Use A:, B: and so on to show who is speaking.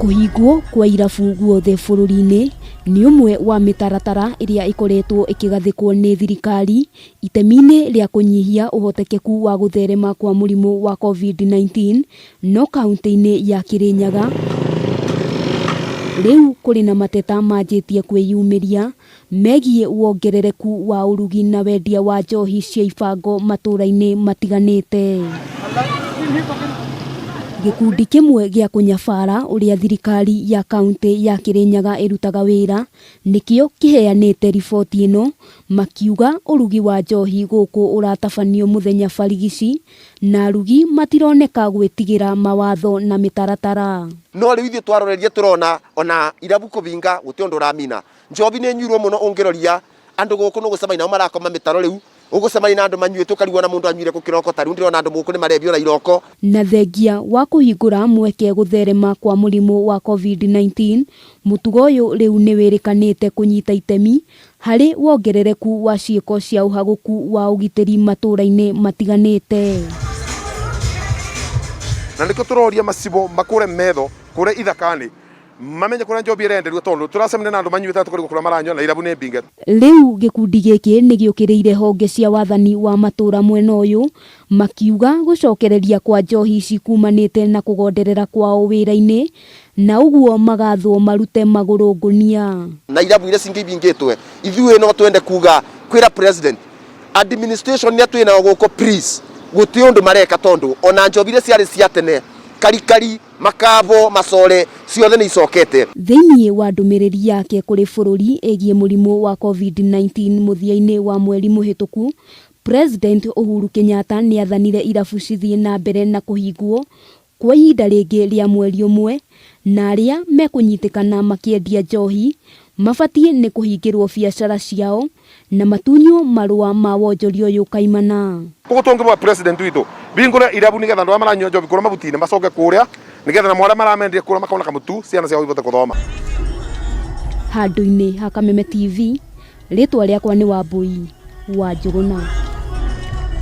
A: Kuhingwo kwa irabu guothe bũrũri-inĩ nĩ ũmwe wa mĩtaratara ĩrĩa ĩkoretwo ĩkĩgathĩkwo nĩ thirikari itemi-inĩ rĩa kũnyihia ũhotekeku wa gũtherema kwa mũrimũ wa COVID-19 no kaunti-inĩ ya Kirinyaga rĩu kũrĩ na mateta manjĩtie kwĩyumĩria megiĩ wongerereku wa ũrugi na wendia wa njohi cia ibango matũũra-inĩ matiganĩte. Gĩkundi kĩmwe gĩa kũnyabara ũrĩa thirikari ya kaunti ya Kirinyaga ĩrutaga wĩra nĩkĩo kĩheanĩte riboti ĩno makiuga ũrugi wa njohi gũkũ ũratabanio mũthenya barigici na arugi matironeka gwĩtigĩra mawatho na mĩtaratara.
B: No rĩu ithuĩ twaroreria tũrona ona irabu kũvinga gũtĩ ũndũ ũramina. Njobi nĩ nyuirwo mũno ũngĩroria andũ gũkũ no gũcemania nao marakoma mĩtaro rĩu ũgũcemania na andũ manyuĩte ũkarigwo na mũndũ anyuire kũ kĩroko ta rĩu ndĩrona andũ gũkũ nĩ marebio na iroko.
A: Na thengia wa kũhingũra mweke gũtherema kwa mũrimũ wa COVID-19 mũtugo ũyũ rĩu nĩ wĩrĩkanĩte kũnyita itemi harĩ wongerereku wa ciĩko cia ũhagũku wa ũgitĩri matũũra-inĩ matiganĩte.
C: Na nĩkĩo tũroria macibo makũre metho kũrĩa ithaka-inĩ mamenye kũrĩa njobi ĩrenderio tondũ tũracemania na andũ manyuĩte tũkarigwo kũrĩa maranyua na irabu nĩ mbinge.
A: Rĩu gĩkundi gĩkĩ nĩ gĩũkĩrĩire honge cia wathani wa matũũra mwena ũyũ makiuga gũcokereria kwa njohi ici kumanĩte na kũgonderera kwao wĩra-inĩ na ũguo magathwo marute magũrũ ngũnia.
B: Na irabu iria cingĩbingĩtwe ithuĩ no twende kuga kwĩra president administration nĩ atwĩna gũkũ please gũtĩ ũndũ mareka tondũ ona njobi iria ciarĩ cia tene karikari makavo macore ciothe nĩ icokete.
A: Thĩinĩ wa ndũmĩrĩri yake kũrĩ bũrũri ĩgiĩ mũrimũ wa COVID-19 mũthia-inĩ wa mweri mũhĩtũku, President Uhuru Kenyatta nĩ athanire irabu cithiĩ na mbere na kũhingwo kwa ihinda rĩngĩ rĩa mweri ũmwe na arĩa mekũnyitĩkana makĩendia njohi mabatiĩ nĩ kũhingĩrwo biacara ciao na matunywo marũa ma wonjoria ũyũ kaimana.
C: Ũgũtũngĩrwo president witũ bingũre irabu nĩgetha andũ maranyua njobi kũrĩa mabuti-inĩ macoke kũrĩa nĩgetha na mwarĩa maramendia kũrĩa makona kamũtu ciana ciao ibote gũthoma.
A: Handũ-inĩ ha Kameme TV, rĩtwa rĩakwa nĩ Wambui wa Njũgũna.